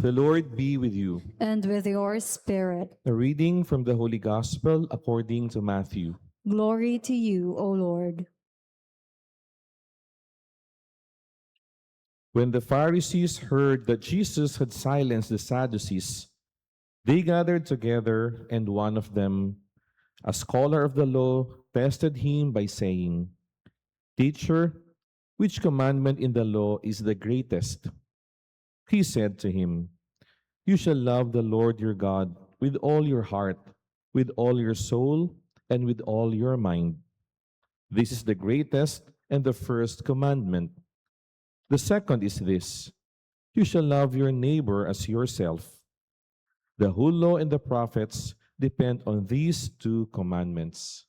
The Lord be with you. And with your spirit. A reading from the Holy Gospel according to Matthew. Glory to you, O Lord. When the Pharisees heard that Jesus had silenced the Sadducees, they gathered together, and one of them, a scholar of the law, tested him by saying, "Teacher, which commandment in the law is the greatest?" He said to him, "You shall love the Lord your God with all your heart, with all your soul, and with all your mind. This is the greatest and the first commandment. The second is this: you shall love your neighbor as yourself. The whole law and the prophets depend on these two commandments."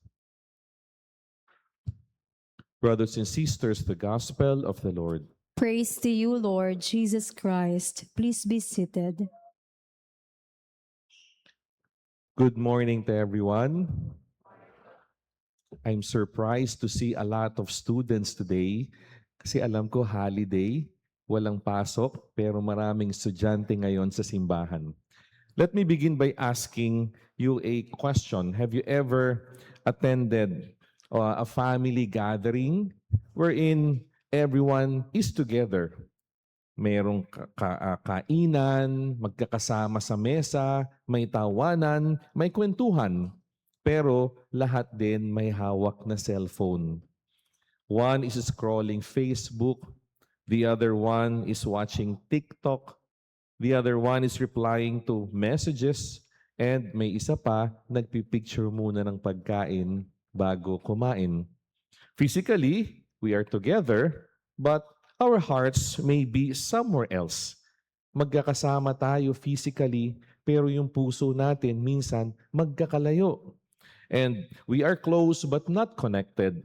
Brothers and sisters, the gospel of the Lord. Praise to you, Lord Jesus Christ. Please be seated. Good morning to everyone. I'm surprised to see a lot of students today kasi alam ko holiday, walang pasok, pero maraming estudyante ngayon sa simbahan. Let me begin by asking you a question. Have you ever attended a family gathering wherein everyone is together? Mayroong kainan, magkakasama sa mesa, may tawanan, may kwentuhan. Pero lahat din may hawak na cellphone. One is scrolling Facebook, the other one is watching TikTok, the other one is replying to messages, and may isa pa, nagpipicture muna ng pagkain bago kumain. Physically, we are together, but our hearts may be somewhere else. Magkakasama tayo physically, pero yung puso natin minsan magkakalayo. And we are close but not connected.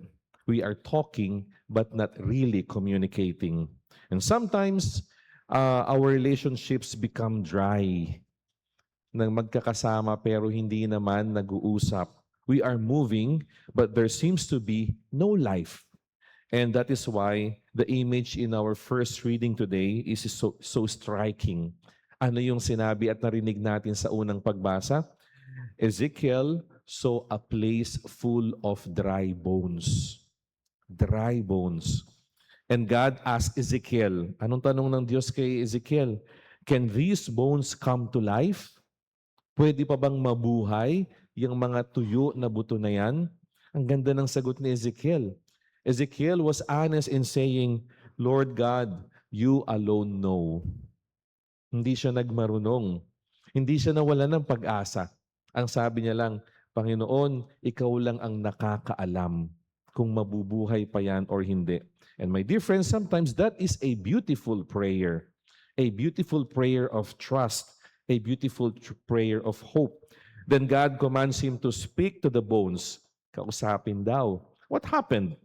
We are talking but not really communicating. And sometimes, our relationships become dry. Nang magkakasama pero hindi naman nag-uusap. We are moving but there seems to be no life. And that is why the image in our first reading today is so striking. Ano yung sinabi at narinig natin sa unang pagbasa? Ezekiel saw a place full of dry bones. Dry bones. And God asked Ezekiel, anong tanong ng Diyos kay Ezekiel? Can these bones come to life? Pwede pa bang mabuhay yung mga tuyo na buto na yan? Ang ganda ng sagot ni Ezekiel. Ezekiel was honest in saying, "Lord God, you alone know." Hindi siya nagmarunong. Hindi siya nawala ng pag-asa. Ang sabi niya lang, "Panginoon, ikaw lang ang nakakaalam kung mabubuhay pa yan or hindi." And my dear friends, sometimes that is a beautiful prayer. A beautiful prayer of trust. A beautiful prayer of hope. Then God commands him to speak to the bones. Kausapin daw. What happened?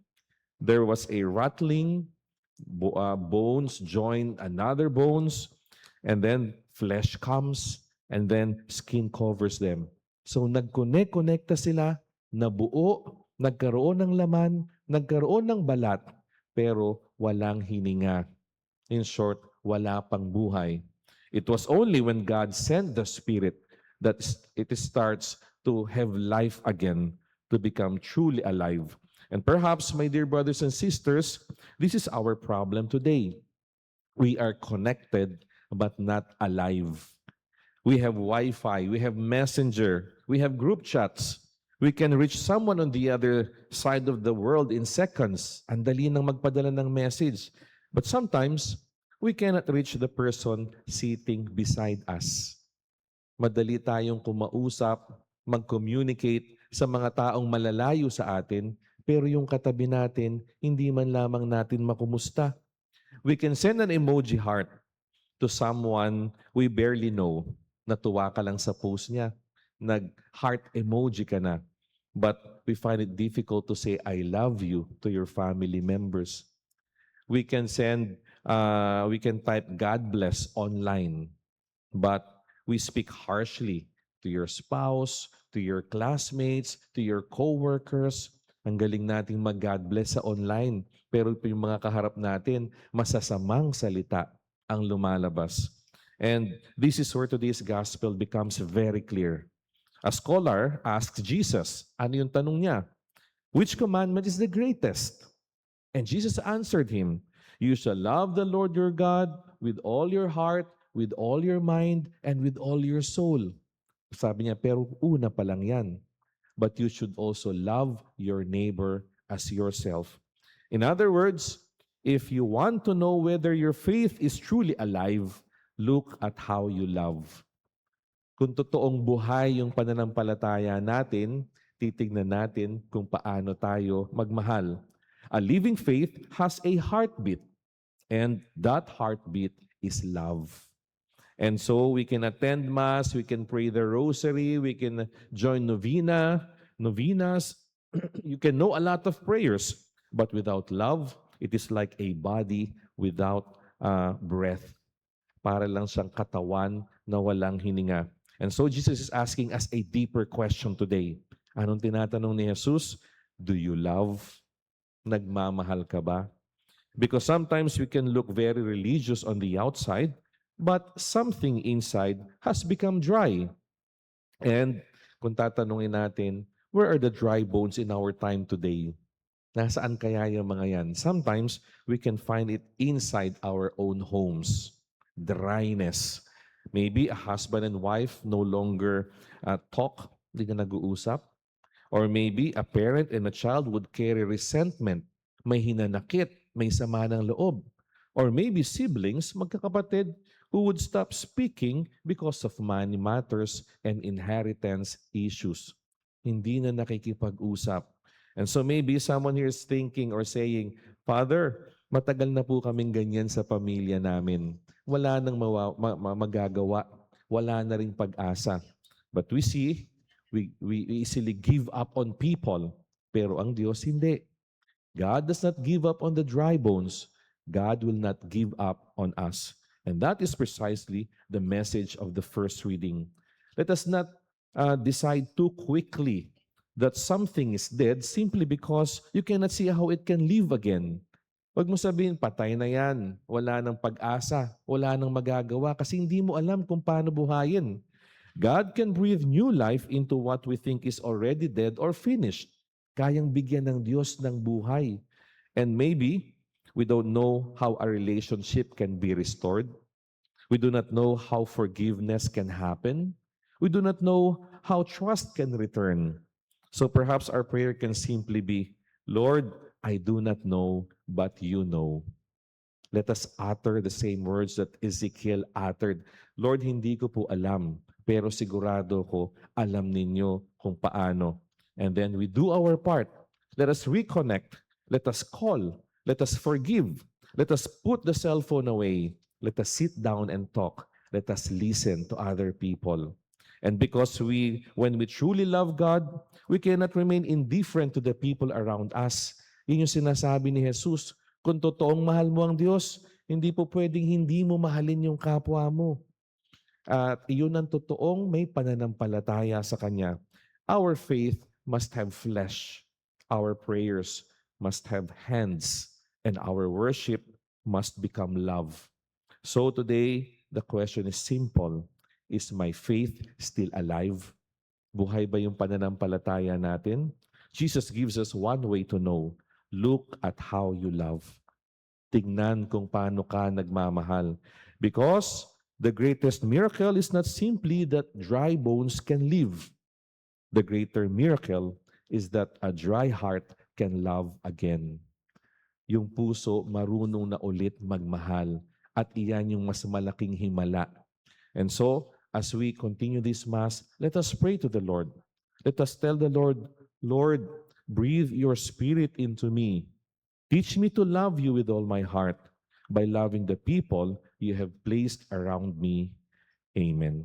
There was a rattling, bones join another bones, and then flesh comes, and then skin covers them. So nagconnect-connecta sila, nabuo, nagkaroon ng laman, nagkaroon ng balat, pero walang hininga. In short, wala pang buhay. It was only when God sent the Spirit that it starts to have life again, to become truly alive. And perhaps, my dear brothers and sisters, this is our problem today. We are connected but not alive. We have Wi-Fi, we have Messenger, we have group chats. We can reach someone on the other side of the world in seconds. Ang dali nang magpadala ng message. But sometimes, we cannot reach the person sitting beside us. Madali tayong kumausap, mag-communicate sa mga taong malalayo sa atin, pero yung katabi natin, hindi man lamang natin makumusta. We can send an emoji heart to someone we barely know. Natuwa ka lang sa post niya. Nag-heart emoji ka na. But we find it difficult to say, "I love you" to your family members. We can type "God bless" online. But we speak harshly to your spouse, to your classmates, to your co-workers. Ang galing nating mag-God bless sa online. Pero yung mga kaharap natin, masasamang salita ang lumalabas. And this is where today's gospel becomes very clear. A scholar asks Jesus, ano yung tanong niya? Which commandment is the greatest? And Jesus answered him, you shall love the Lord your God with all your heart, with all your mind, and with all your soul. Sabi niya, pero una pa lang yan. But you should also love your neighbor as yourself. In other words, if you want to know whether your faith is truly alive, look at how you love. Kung totoong buhay yung pananampalataya natin, titignan natin kung paano tayo magmahal. A living faith has a heartbeat, and that heartbeat is love. And so we can attend Mass, we can pray the Rosary, we can join novenas. You can know a lot of prayers, but without love, it is like a body without breath. Para lang siyang katawan na walang hininga. And so Jesus is asking us a deeper question today. Anong tinatanong ni Jesus? Do you love? Nagmamahal ka ba? Because sometimes we can look very religious on the outside, but something inside has become dry. And kung tatanungin natin, where are the dry bones in our time today? Nasaan kaya yung mga yan? Sometimes we can find it inside our own homes. Dryness. Maybe a husband and wife no longer talk, hindi na nag-uusap. Or maybe a parent and a child would carry resentment. May hinanakit, may sama ng loob. Or maybe siblings, magkakapatid, who would stop speaking because of money matters and inheritance issues. Hindi na nakikipag-usap. And so maybe someone here is thinking or saying, Father, matagal na po kaming ganyan sa pamilya namin. Wala nang magagawa. Wala na ring pag-asa. But we see, we easily give up on people. Pero ang Diyos hindi. God does not give up on the dry bones. God will not give up on us. And that is precisely the message of the first reading. Let us not decide too quickly that something is dead simply because you cannot see how it can live again. Huwag mo sabihin, patay na yan, wala nang pag-asa, wala nang magagawa kasi hindi mo alam kung paano buhayin. God can breathe new life into what we think is already dead or finished. Kayang bigyan ng Diyos ng buhay. And maybe we don't know how a relationship can be restored. We do not know how forgiveness can happen. We do not know how trust can return. So perhaps our prayer can simply be, Lord, I do not know, but you know. Let us utter the same words that Ezekiel uttered. Lord, hindi ko po alam, pero sigurado ko alam ninyo kung paano. And then we do our part. Let us reconnect. Let us call. Let us forgive. Let us put the cell phone away. Let us sit down and talk. Let us listen to other people. And because when we truly love God, we cannot remain indifferent to the people around us. Yun yung sinasabi ni Jesus. Kung totoong mahal mo ang Diyos, hindi po pwedeng hindi mo mahalin yung kapwa mo. At iyon ang totoong may pananampalataya sa Kanya. Our faith must have flesh. Our prayers must have hands. And our worship must become love. So today, the question is simple. Is my faith still alive? Buhay ba yung pananampalataya natin? Jesus gives us one way to know. Look at how you love. Tingnan kung paano ka nagmamahal. Because the greatest miracle is not simply that dry bones can live. The greater miracle is that a dry heart can love again. Yung puso marunong na ulit magmahal. At iyan yung mas malaking himala. And so, as we continue this Mass, let us pray to the Lord. Let us tell the Lord, Lord, breathe your Spirit into me. Teach me to love you with all my heart by loving the people you have placed around me. Amen.